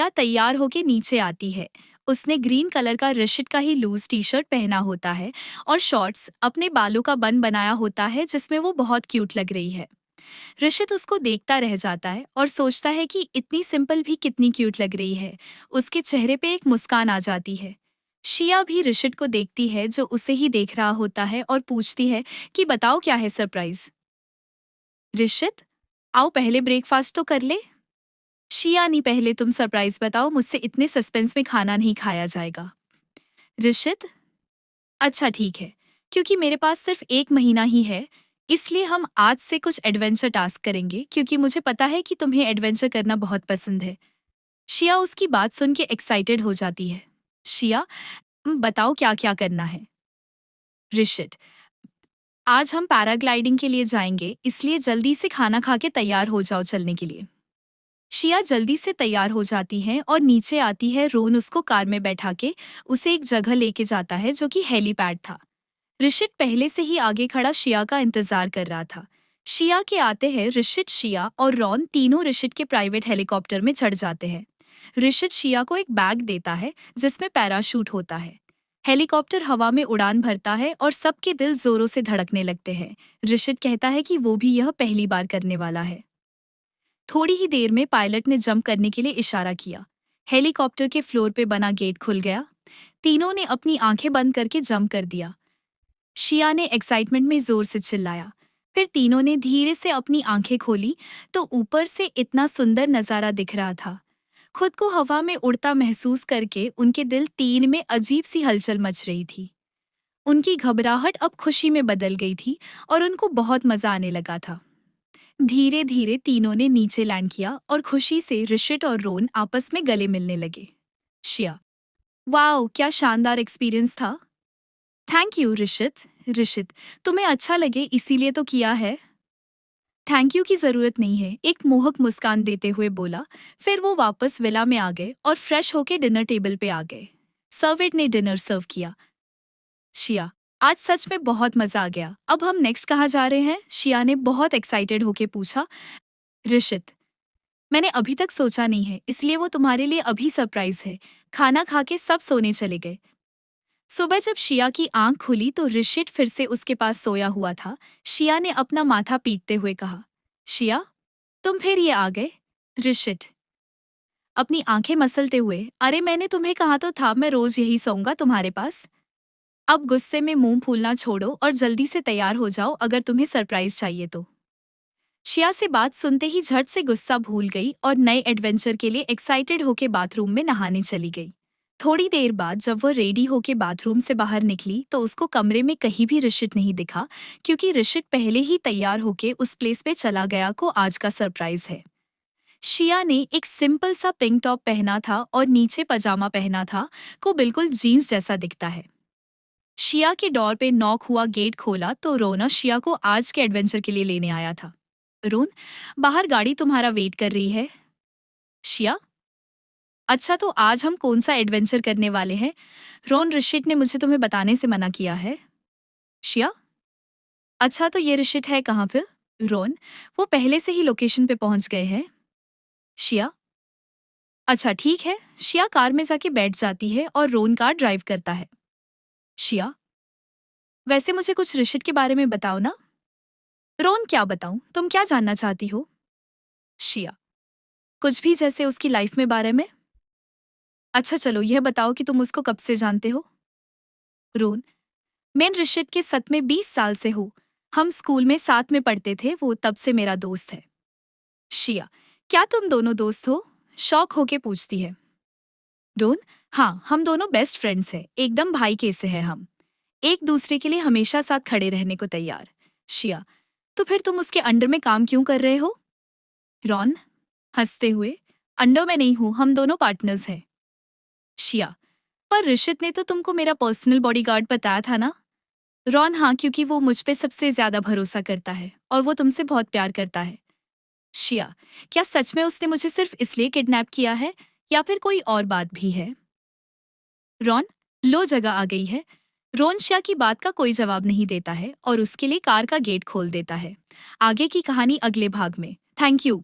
शिया तैयार होके नीचे आती है। उसने ग्रीन कलर का ऋषित का ही लूज टी शर्ट पहना होता है और शॉर्ट्स। अपने बालों का बन बनाया होता है जिसमें वो बहुत क्यूट लग रही है। ऋषित उसको देखता रह जाता है और सोचता है कि इतनी सिंपल भी कितनी क्यूट लग रही है। उसके चेहरे पे एक मुस्कान आ जाती है। शिया भी ऋषित को देखती है जो उसे ही देख रहा होता है और पूछती है कि बताओ क्या है सरप्राइज। ऋषित, आओ पहले ब्रेकफास्ट तो कर ले। शिया नहीं, पहले तुम सरप्राइज बताओ, मुझसे इतने सस्पेंस में खाना नहीं खाया जाएगा। ऋषित, अच्छा ठीक है, क्योंकि मेरे पास सिर्फ 1 महीना ही है, इसलिए हम आज से कुछ एडवेंचर टास्क करेंगे क्योंकि मुझे पता है कि तुम्हें एडवेंचर करना बहुत पसंद है। शिया उसकी बात सुन के एक्साइटेड हो जाती है। शिया, बताओ क्या क्या करना है। ऋषित, आज हम पैराग्लाइडिंग के लिए जाएंगे, इसलिए जल्दी से खाना खा के तैयार हो जाओ चलने के लिए। शिया जल्दी से तैयार हो जाती है और नीचे आती है। रोन उसको कार में बैठा के उसे एक जगह लेके जाता है जो कि हेलीपैड था। ऋषित पहले से ही आगे खड़ा शिया का इंतजार कर रहा था। शिया के आते हैं ऋषित, शिया और रॉन तीनों ऋषित के प्राइवेट हेलीकॉप्टर में चढ़ जाते हैं। ऋषित शिया को एक बैग देता है जिसमें पैराशूट होता है। हेलीकॉप्टर हवा में उड़ान भरता है और सबके दिल जोरों से धड़कने लगते हैं। ऋषित कहता है कि वो भी यह पहली बार करने वाला है। थोड़ी ही देर में पायलट ने जंप करने के लिए इशारा किया। हेलीकॉप्टर के फ्लोर पे बना गेट खुल गया। तीनों ने अपनी आंखें बंद करके जंप कर दिया। शिया ने एक्साइटमेंट में जोर से चिल्लाया। फिर तीनों ने धीरे से अपनी आंखें खोली तो ऊपर से इतना सुंदर नजारा दिख रहा था। खुद को हवा में उड़ता महसूस करके उनके दिल तीन में अजीब सी हलचल मच रही थी। उनकी घबराहट अब खुशी में बदल गई थी और उनको बहुत मजा आने लगा था। धीरे धीरे तीनों ने नीचे लैंड किया और खुशी से ऋषित और रोन आपस में गले मिलने लगे। शिया, वाओ क्या शानदार एक्सपीरियंस था। Thank you Rishit. ऋषित, तुम्हें अच्छा लगे इसीलिए तो किया है। थैंक यू की जरूरत नहीं है, एक मोहक मुस्कान देते हुए बोला। फिर वो वापस विला में आ गए और फ्रेश होके डिनर टेबल पे आ गए। सर्वेंट ने डिनर सर्व किया। शिया, आज सच में बहुत मजा आ गया, अब हम नेक्स्ट कहाँ जा रहे हैं? शिया ने बहुत एक्साइटेड होके पूछा। ऋषित, मैंने अभी तक सोचा नहीं है, इसलिए वो तुम्हारे लिए अभी सरप्राइज है। खाना खा के सब सोने चले गए। सुबह जब शिया की आंख खुली तो ऋषित फिर से उसके पास सोया हुआ था। शिया ने अपना माथा पीटते हुए कहा, शिया, तुम फिर ये आ गए। ऋषित अपनी आंखें मसलते हुए, अरे मैंने तुम्हें कहा तो था मैं रोज यही सोऊंगा तुम्हारे पास। अब गुस्से में मुंह फूलना छोड़ो और जल्दी से तैयार हो जाओ अगर तुम्हें सरप्राइज चाहिए तो। शिया से बात सुनते ही झट से गुस्सा भूल गई और नए एडवेंचर के लिए एक्साइटेड होके बाथरूम में नहाने चली गई। थोड़ी देर बाद जब वह रेडी होके बाथरूम से बाहर निकली तो उसको कमरे में कहीं भी ऋषित नहीं दिखा, क्योंकि ऋषित पहले ही तैयार होके उस प्लेस पे चला गया को आज का सरप्राइज है। शिया ने एक सिंपल सा पिंक टॉप पहना था और नीचे पजामा पहना था, को बिल्कुल जीन्स जैसा दिखता है। शिया के डोर पे नॉक हुआ, गेट खोला तो रोना शिया को आज के एडवेंचर के लिए लेने आया था। रोन, बाहर गाड़ी तुम्हारा वेट कर रही है। शिया, अच्छा तो आज हम कौन सा एडवेंचर करने वाले हैं? रोन, ऋषित ने मुझे तुम्हें बताने से मना किया है। शिया, अच्छा तो ये ऋषित है कहाँ फिर? रोन, वो पहले से ही लोकेशन पे पहुंच गए हैं। शिया, अच्छा ठीक है। शिया कार में जाके बैठ जाती है और रोन कार ड्राइव करता है। शिया, वैसे मुझे कुछ ऋषित के बारे में बताओ ना। रोन, क्या बताऊं, तुम क्या जानना चाहती हो? शिया, कुछ भी, जैसे उसकी लाइफ में बारे में। अच्छा चलो यह बताओ कि तुम उसको कब से जानते हो? रोन, मैं ऋषित के सच में 20 साल से हूँ। हम स्कूल में साथ में पढ़ते थे, वो तब से मेरा दोस्त है। शिया, क्या तुम दोनों दोस्त हो? शौक होके पूछती है। रोन, हाँ हम दोनों बेस्ट फ्रेंड्स हैं, एकदम भाई कैसे हैं हम, एक दूसरे के लिए हमेशा साथ खड़े रहने को तैयार। शिया, तो फिर तुम उसके अंडर में काम क्यों कर रहे हो? रॉन हंसते हुए, अंडर में नहीं हूँ, हम दोनों पार्टनर्स हैं। शिया, पर ऋषित ने तो तुमको मेरा पर्सनल बॉडीगार्ड बताया था ना। रॉन, हाँ क्योंकि वो मुझ पे सबसे ज्यादा भरोसा करता है और वो तुमसे बहुत प्यार करता है। शिया, क्या सच में उसने मुझे सिर्फ इसलिए किडनैप किया है या फिर कोई और बात भी है? रॉन, लो जगह आ गई है। रोन शिया की बात का कोई जवाब नहीं देता है और उसके लिए कार का गेट खोल देता है। आगे की कहानी अगले भाग में। Thank you.